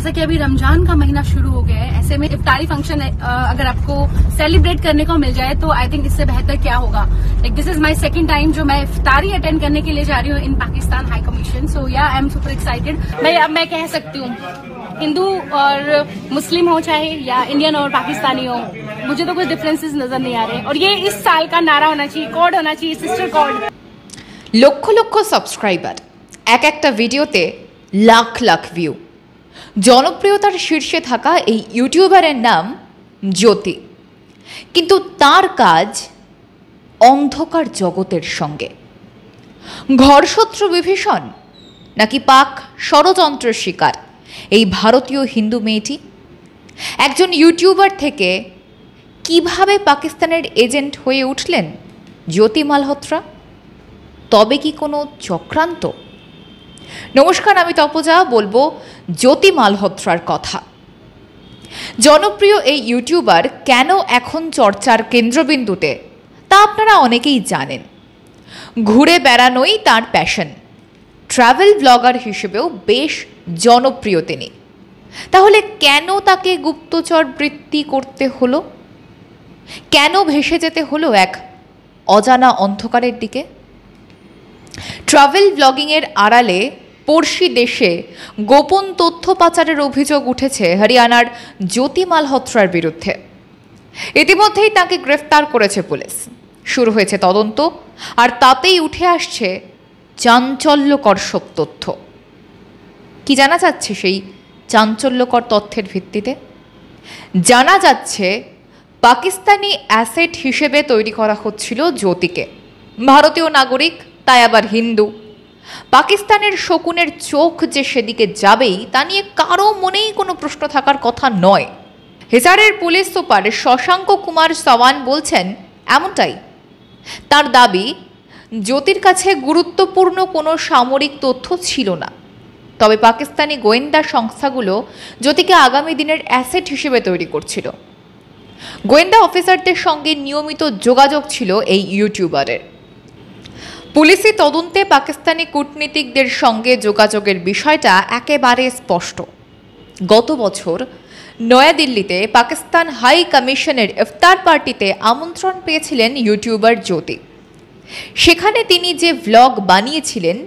जैसा कि अभी रमजान का महीना शुरू हो गया है, ऐसे में इफ्तारी फंक्शन अगर आपको सेलिब्रेट करने को मिल जाए तो आई थिंक इससे बेहतर क्या होगा। Like this is my second time जो मैं इफ्तारी अटेंड करने के लिए जा रही हूँ इन पाकिस्तान हाई कमीशन। सो या आई एम सुपर एक्साइटेड। मैं कह सकती हूँ हिंदू और मुस्लिम हो चाहे या इंडियन और पाकिस्तानी हो, मुझे तो कुछ डिफरेंसेस नजर नहीं आ रहे। और ये इस साल का नारा होना चाहिए, कोड होना चाहिए, सिस्टर कोड। लक्ष लक्ष सबस्क्राइबार, एक एक ভিডিওতে लाख लाख ভিউ, জনপ্রিয়তার শীর্ষে থাকা এই ইউটিউবারের নাম জ্যোতি। কিন্তু তার কাজ অন্ধকার জগতের সঙ্গে। ঘরশত্রু বিভীষণ নাকি পাক ষড়যন্ত্রের শিকার এই ভারতীয় হিন্দু মেয়েটি? একজন ইউটিউবার থেকে কিভাবে পাকিস্তানের এজেন্ট হয়ে উঠলেন জ্যোতি মালহোত্রা? তবে কি কোনো চক্রান্ত? নমস্কার, আমি তপজা, বলবো জ্যোতি মালহোত্রার কথা। জনপ্রিয় এই ইউটিউবার কেন এখন চর্চার কেন্দ্রবিন্দুতে তা আপনারা অনেকেই জানেন। ঘুরে বেড়ানোই তার প্যাশন। ট্রাভেল ব্লগার হিসেবেও বেশ জনপ্রিয় তিনি। তাহলে কেন তাকে গুপ্তচর বৃত্তি করতে হলো? কেন ভেসে যেতে হলো এক অজানা অন্ধকারের দিকে? ট্রাভেল ব্লগিংয়ের আড়ালে পড়শি দেশে গোপন তথ্য পাচারের অভিযোগ উঠেছে হরিয়ানার জ্যোতি মালহোত্রার বিরুদ্ধে। ইতিমধ্যেই তাকে গ্রেফতার করেছে পুলিশ। শুরু হয়েছে তদন্ত, আর তাতেই উঠে আসছে চাঞ্চল্যকর সব তথ্য। কি জানা যাচ্ছে সেই চাঞ্চল্যকর তথ্যের ভিত্তিতে? জানা যাচ্ছে পাকিস্তানি অ্যাসেট হিসেবে তৈরি করা হচ্ছিল জ্যোতিকে। ভারতীয় নাগরিক, তাই আবার হিন্দু। পাকিস্তানের শকুনের চোখ যে সেদিকে যাবেই তা নিয়ে কারো মনেই কোনো প্রশ্ন থাকার কথা নয়। হিসারের পুলিশ সুপার শশাঙ্ক কুমার চৌহান বলছেন এমনটাই। তার দাবি, জ্যোতির কাছে গুরুত্বপূর্ণ কোনো সামরিক তথ্য ছিল না, তবে পাকিস্তানি গোয়েন্দা সংস্থাগুলো জ্যোতিকে আগামী দিনের অ্যাসেট হিসেবে তৈরি করছিল। গোয়েন্দা অফিসারদের সঙ্গে নিয়মিত যোগাযোগ ছিল এই ইউটিউবারের। পুলিশি তদন্তে পাকিস্তানি কূটনীতিকদের সঙ্গে যোগাযোগের বিষয়টা একেবারে স্পষ্ট। গত বছর নয়াদিল্লিতে পাকিস্তান হাই কমিশনের ইফতার পার্টিতে আমন্ত্রণ পেয়েছিলেন ইউটিউবার জ্যোতি। সেখানে তিনি যে ভ্লগ বানিয়েছিলেন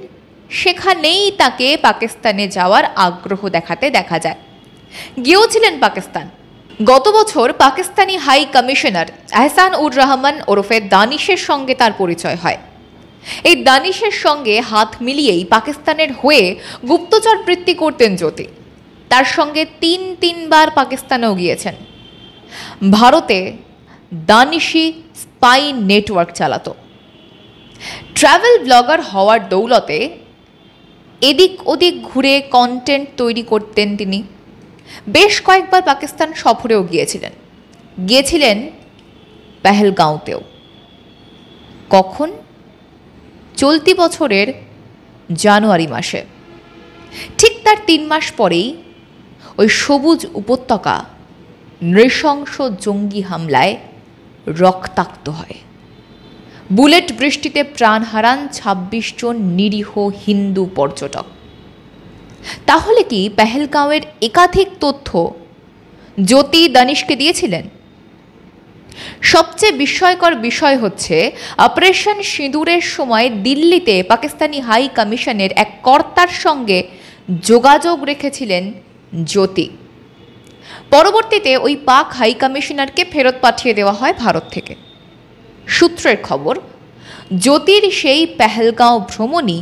সেখানেই তাকে পাকিস্তানে যাওয়ার আগ্রহ দেখাতে দেখা যায়। গিয়েছিলেন পাকিস্তান। গত বছর পাকিস্তানি হাই কমিশনার এহসান উর রহমান ওরফে দানিশের সঙ্গে তার পরিচয় হয়। এই দানিশের সঙ্গে হাত মিলিয়েই পাকিস্তানের হয়ে গুপ্তচর বৃত্তি করতেন জ্যোতি। তার সঙ্গে তিনবার পাকিস্তানেও গিয়েছেন। ভারতে দানিশি স্পাই নেটওয়ার্ক চালাতো। ট্রাভেল ব্লগার হওয়ার দৌলতে এদিক ওদিক ঘুরে কন্টেন্ট তৈরি করতেন তিনি। বেশ কয়েকবার পাকিস্তান সফরেও গিয়েছিলেন পেহেলগাঁওতেও। কখন? চলতি বছরের জানুয়ারি মাসে। ঠিক তার 3 মাস পরেই ওই সবুজ উপত্যকা নৃশংস জঙ্গি হামলায় রক্তাক্ত হয়। বুলেট বৃষ্টিতে প্রাণ হারান 26 জন নিরীহ হিন্দু পর্যটক। তাহলে কি পেহেলগাঁওয়ের একাধিক তথ্য জ্যোতি দানিশকে দিয়েছিলেন? সবচেয়ে বিস্ময়কর বিষয় হচ্ছে, অপারেশন সিঁদুরের সময় দিল্লিতে পাকিস্তানি হাই কমিশনের এক কর্তার সঙ্গে যোগাযোগ রেখেছিলেন জ্যোতি। পরবর্তীতে ওই পাক হাই কমিশনারকে ফেরত পাঠিয়ে দেওয়া হয় ভারত থেকে। সূত্রের খবর, জ্যোতির সেই পেহেলগাঁও ভ্রমণই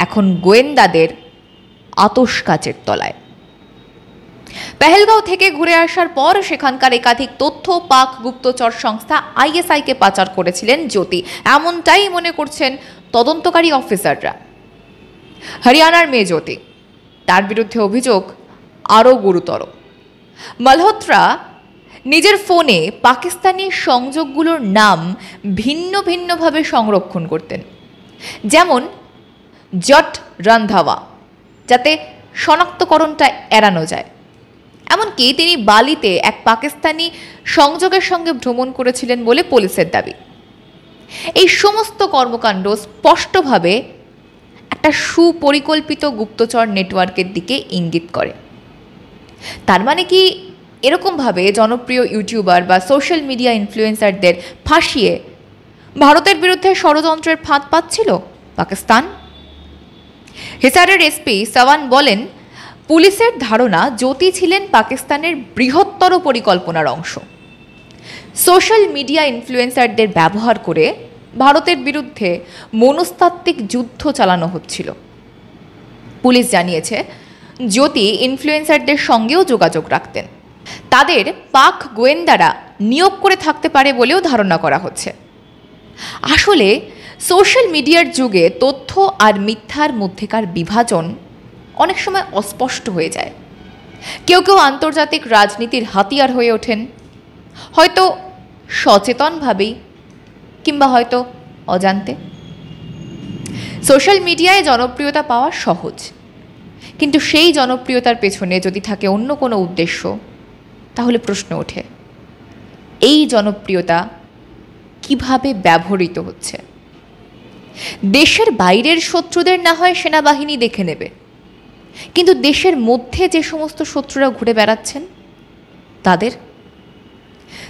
এখন গোয়েন্দাদের আতশকাচের তলায়। পেহেলগাঁও থেকে ঘুরে আসার পর সেখানকার একাধিক তথ্য পাক গুপ্তচর সংস্থা আইএসআইকে পাচার করেছিলেন জ্যোতি, এমনটাই মনে করছেন তদন্তকারী অফিসাররা। হরিয়ানার মেয়ে জ্যোতি, তার বিরুদ্ধে অভিযোগ আরও গুরুতর। মালহোত্রা নিজের ফোনে পাকিস্তানি সংযোগগুলোর নাম ভিন্নভাবে সংরক্ষণ করতেন, যেমন জট রন্ধাওয়া, যাতে শনাক্তকরণটা এড়ানো যায়। এমনকি তিনি বালিতে এক পাকিস্তানি সংযোগের সঙ্গে ভ্রমণ করেছিলেন বলে পুলিশের দাবি। এই সমস্ত কর্মকাণ্ড স্পষ্টভাবে একটা সুপরিকল্পিত গুপ্তচর নেটওয়ার্কের দিকে ইঙ্গিত করে। তার মানে কি এরকমভাবে জনপ্রিয় ইউটিউবার বা সোশ্যাল মিডিয়া ইনফ্লুয়েন্সারদের ফাঁসিয়ে ভারতের বিরুদ্ধে ষড়যন্ত্রের ফাঁদ পাচ্ছিল পাকিস্তান? হিসারের এসপি সওয়ান বলেন, পুলিশের ধারণা জ্যোতি ছিলেন পাকিস্তানের বৃহত্তর পরিকল্পনার অংশ। সোশ্যাল মিডিয়া ইনফ্লুয়েন্সারদের ব্যবহার করে ভারতের বিরুদ্ধে মনস্তাত্ত্বিক যুদ্ধ চালানো হচ্ছিল। পুলিশ জানিয়েছে, জ্যোতি ইনফ্লুয়েন্সারদের সঙ্গেও যোগাযোগ রাখতেন। তাদের পাক গোয়েন্দারা নিয়োগ করে থাকতে পারে বলেও ধারণা করা হচ্ছে। আসলে সোশ্যাল মিডিয়ার যুগে তথ্য আর মিথ্যার মধ্যেকার বিভাজন অনেক সময় অস্পষ্ট হয়ে যায়। কেউ কেউ আন্তর্জাতিক রাজনীতির হাতিয়ার হয়ে ওঠেন, হয়তো সচেতনভাবেই কিংবা হয়তো অজান্তে। সোশ্যাল মিডিয়ায় জনপ্রিয়তা পাওয়া সহজ, কিন্তু সেই জনপ্রিয়তার পেছনে যদি থাকে অন্য কোনো উদ্দেশ্য, তাহলে প্রশ্ন ওঠে, এই জনপ্রিয়তা কিভাবে ব্যবহৃত হচ্ছে? দেশের বাইরের শত্রুদের না হয় সেনাবাহিনী দেখে নেবে, কিন্তু দেশের মধ্যে যে সমস্ত শত্রুরা ঘুরে বেড়াচ্ছেন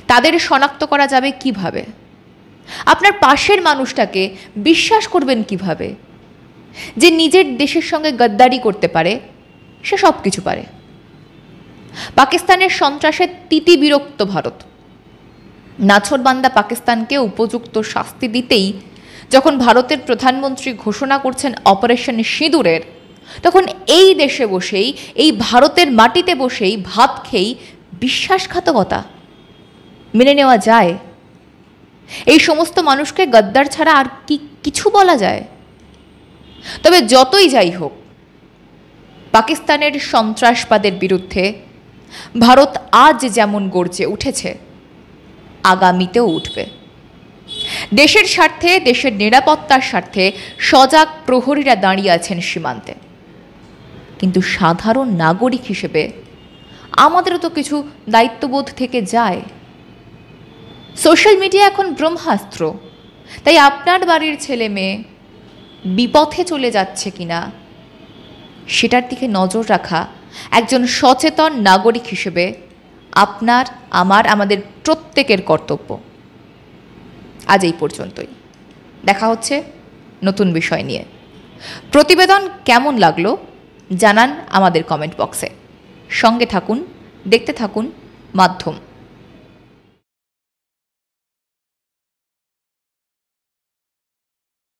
তাদের শনাক্ত করা যাবে কিভাবে? আপনার পাশের মানুষটাকে বিশ্বাস করবেন কিভাবে যে নিজের দেশের সঙ্গে গদ্দারি করতে পারে? সে সব কিছু পারে। পাকিস্তানের সন্ত্রাসে তিতিবিরক্ত ভারত। নাছোড়বান্দা পাকিস্তানকে উপযুক্ত শাস্তি দিতেই যখন ভারতের প্রধানমন্ত্রী ঘোষণা করছেন অপারেশন সিঁদুরের, তখন এই দেশে বসেই, এই ভারতের মাটিতে বসেই ভাত খেয়েই বিশ্বাসঘাতকতা মেনে নেওয়া যায়? এই সমস্ত মানুষকে গদ্দার ছাড়া আর কিছু বলা যায়? তবে যতই যাই হোক, পাকিস্তানের সন্ত্রাসবাদের বিরুদ্ধে ভারত আজ যেমন গর্জে উঠেছে, আগামীতেও উঠবে। দেশের স্বার্থে, দেশের নিরাপত্তার স্বার্থে সজাগ প্রহরীরা দাঁড়িয়ে আছেন সীমান্তে। কিন্তু সাধারণ নাগরিক হিসেবে আমাদেরও তো কিছু দায়িত্ববোধ থেকে যায়। সোশ্যাল মিডিয়া এখন ব্রহ্মাস্ত্র, তাই আপনার বাড়ির ছেলে মেয়ে বিপথে চলে যাচ্ছে কিনা সেটার দিকে নজর রাখা একজন সচেতন নাগরিক হিসেবে আপনার, আমাদের প্রত্যেকের কর্তব্য। আজ এই পর্যন্তই। দেখা হচ্ছে নতুন বিষয় নিয়ে। প্রতিবেদন কেমন লাগলো জানান আমাদের কমেন্ট বক্সে। সঙ্গে থাকুন, দেখতে থাকুন মাধ্যম।